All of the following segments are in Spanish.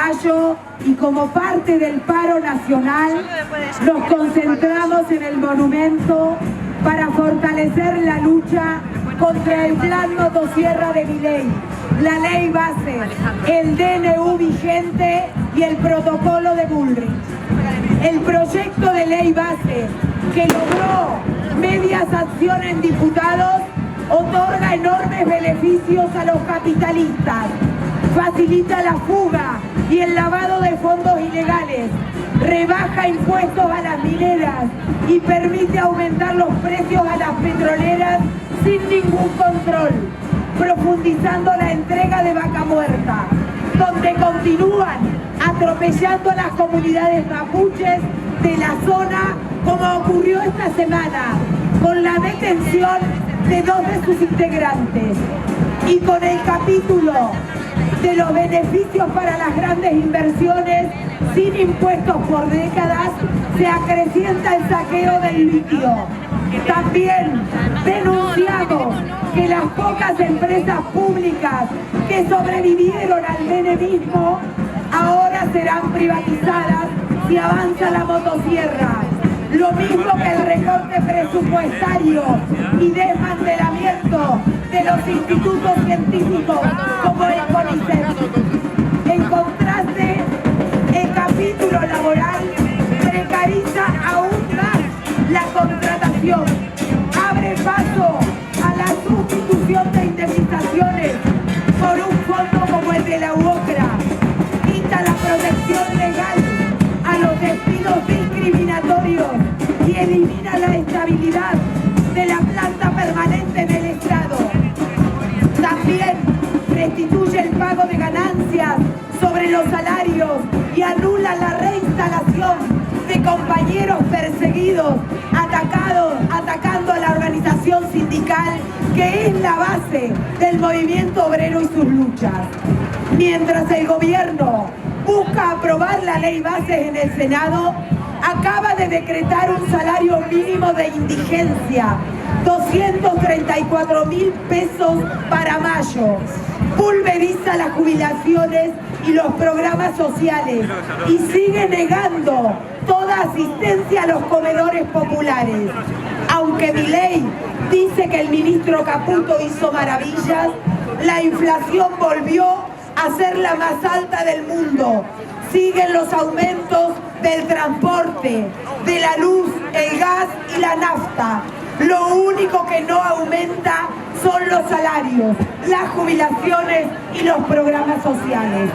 Mayo y como parte del paro nacional nos concentramos en el monumento para fortalecer la lucha contra el plan motosierra de Milei, la ley base, el DNU vigente y el protocolo de Bullrich. El proyecto de ley base que logró medias acciones en diputados otorga enormes beneficios a los capitalistas, facilita la fuga y el lavado de fondos ilegales, rebaja impuestos a las mineras y permite aumentar los precios a las petroleras sin ningún control, profundizando la entrega de vaca muerta, donde continúan atropellando a las comunidades mapuches de la zona, como ocurrió esta semana, con la detención de 2 de sus integrantes, y con el capítulo de los beneficios para las grandes inversiones sin impuestos por décadas, se acrecienta el saqueo del litio. También denunciamos que las pocas empresas públicas que sobrevivieron al menemismo ahora serán privatizadas si avanza la motosierra. Lo mismo que el recorte presupuestario y desmantelamiento de los institutos científicos como el CONICET. En contraste, el capítulo laboral precariza aún más la contratación, abre paso a la sustitución de indemnizaciones por un fondo como el de la UOCRA, quita la protección legal a los despidos discriminatorios y elimina la estabilidad de la planta permanente del Estado. También restituye el pago de ganancias sobre los salarios y anula la reinstalación de compañeros perseguidos, atacando a la organización sindical, que es la base del movimiento obrero y sus luchas. Mientras el gobierno busca aprobar la ley base en el Senado, acaba de decretar un salario mínimo de indigencia, 234.000 pesos para mayo, pulveriza las jubilaciones y los programas sociales y sigue negando toda asistencia a los comedores populares. Aunque Milei dice que el ministro Caputo hizo maravillas, la inflación volvió a ser la más alta del mundo. Siguen los aumentos del transporte, de la luz, el gas y la nafta. Lo único que no aumenta son los salarios, las jubilaciones y los programas sociales.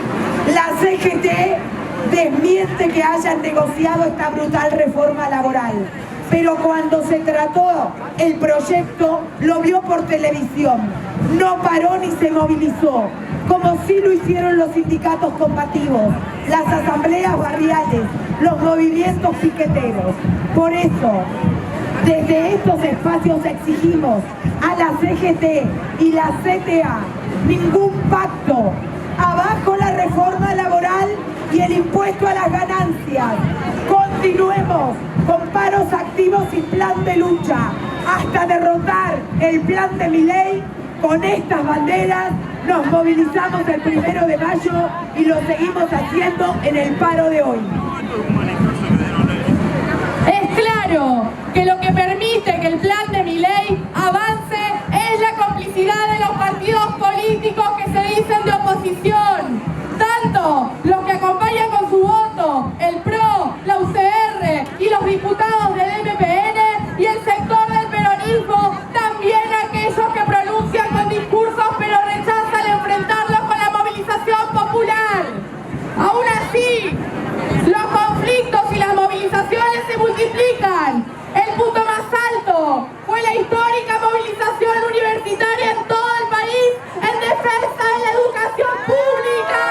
La CGT desmiente que hayan negociado esta brutal reforma laboral, pero cuando se trató el proyecto lo vio por televisión, no paró ni se movilizó, como sí lo hicieron los sindicatos combativos, las asambleas barriales, los movimientos piqueteros. Por eso, desde estos espacios exigimos a la CGT y la CTA ningún pacto, abajo la reforma laboral y el impuesto a las ganancias. Continuemos con paros activos y plan de lucha hasta derrotar el plan de Milei. Con estas banderas nos movilizamos el 1 de mayo y lo seguimos haciendo en el paro de hoy. Es claro que lo que permite que el plan de Milei avance es la complicidad de los partidos políticos que se dicen de oposición, tanto los que acompañan con su voto el PRO, la UCR y los diputados del MPN, y el sector del peronismo, también aquellos que pronuncian con discursos pero rechazan enfrentarlos con la movilización popular. Aún así, los conflictos y las movilizaciones se multiplican. El punto más alto fue la histórica movilización universitaria en todo el país en defensa de la educación pública.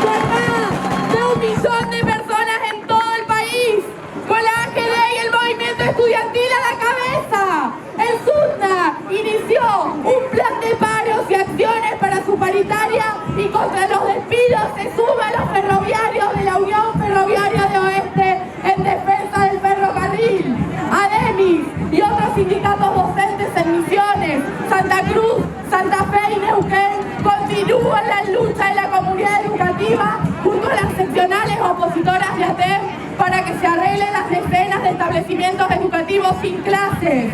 Con más de 1 millón de personas en todo el país, con la AGD y el movimiento estudiantil a la cabeza, el SUTNA inició un plan de paros y acciones para su paritaria, y contra los despidos se suman los ferroviarios de la Unión Ferroviaria de Oeste en defensa del ferrocarril, ADEMIS y otros sindicatos docentes en Misiones, Santa Cruz para que se arreglen las decenas de establecimientos educativos sin clases.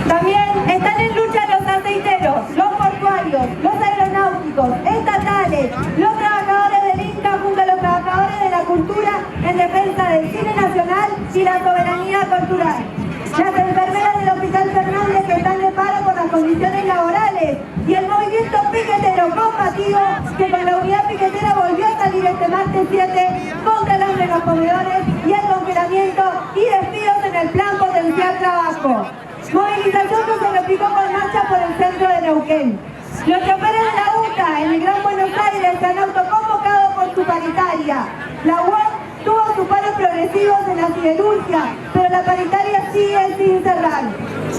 También están en lucha los aceiteros, los portuarios, los aeronáuticos, estatales, los trabajadores del Inca junto a los trabajadores de la cultura en defensa del cine nacional y la soberanía cultural. Las enfermeras del Hospital Fernández que están de paro por las condiciones laborales y el movimiento piquetero combativo que con la unidad piquetera volvió a salir este martes 7 contra el hambre en los comedores y el congelamiento y despidos en el plan potencial trabajo. Movilización que se replicó con marcha por el centro de Neuquén. Los choferes de la UTA en el Gran Buenos Aires se han autoconvocado por su paritaria. La UOC tuvo sus paros progresivos en la siderurgia, pero la paritaria sigue sin cerrar.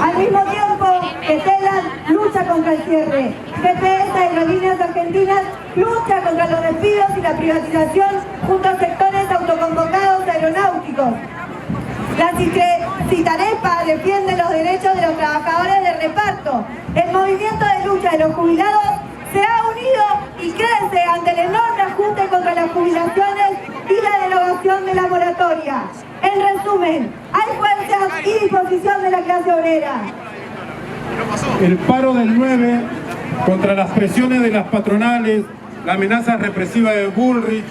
Al mismo tiempo que TELAN lucha contra el cierre, GPS Aerolíneas Argentinas lucha contra los despidos y la privatización junto a sectores autoconvocados aeronáuticos. La Citarepa defiende los derechos de los trabajadores de reparto. El movimiento de lucha de los jubilados se ha unido y crece ante el enorme ajuste contra las jubilaciones y la derogación de la moratoria. En resumen, hay fuerzas y disposición de la clase obrera. El paro del 9 contra las presiones de las patronales, la amenaza represiva de Bullrich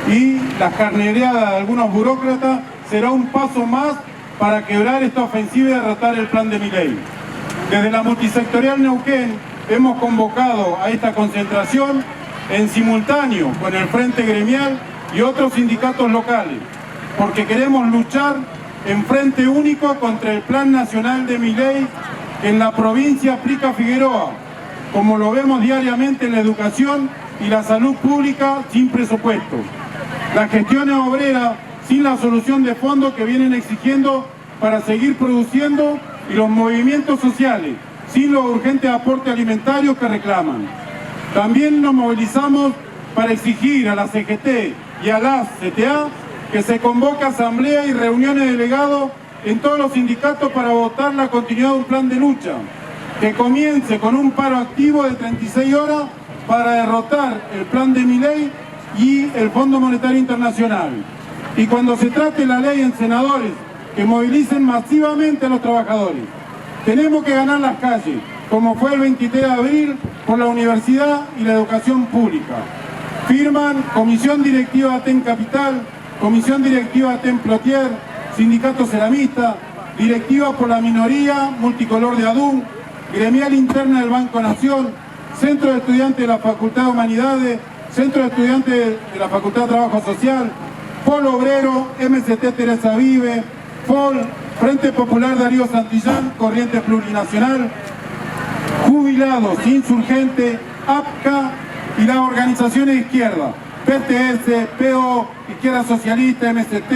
y las carnereadas de algunos burócratas será un paso más para quebrar esta ofensiva y derrotar el plan de Milei. Desde la multisectorial Neuquén hemos convocado a esta concentración en simultáneo con el Frente Gremial y otros sindicatos locales, porque queremos luchar en frente único contra el Plan Nacional de Milei que en la provincia aplica Figueroa, como lo vemos diariamente en la educación y la salud pública sin presupuesto. Las gestiones obreras sin la solución de fondo que vienen exigiendo para seguir produciendo y los movimientos sociales sin los urgentes aportes alimentarios que reclaman. También nos movilizamos para exigir a la CGT y a la CTA que se convoque asamblea y reuniones de delegados en todos los sindicatos para votar la continuidad de un plan de lucha, que comience con un paro activo de 36 horas para derrotar el plan de Milei y el Fondo Monetario Internacional. Y cuando se trate la ley en senadores, que movilicen masivamente a los trabajadores. Tenemos que ganar las calles, como fue el 23 de abril por la universidad y la educación pública. Firman Comisión Directiva ATEN Capital, Comisión Directiva ATEN Plotier, Sindicato Ceramista, Directiva por la Minoría Multicolor de ADUN, Gremial Interna del Banco Nación, Centro de Estudiantes de la Facultad de Humanidades, Centro de Estudiantes de la Facultad de Trabajo Social, Polo Obrero, MST Teresa Vive, FOL, Frente Popular Darío Santillán, Corriente Plurinacional, Jubilados, Insurgentes, APCA y las organizaciones de izquierda, PTS, PO, Izquierda Socialista, MST,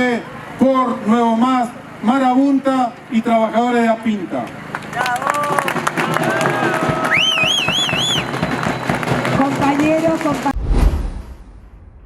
POR, Nuevo Más, Marabunta y Trabajadores de APINTA. Compañeros,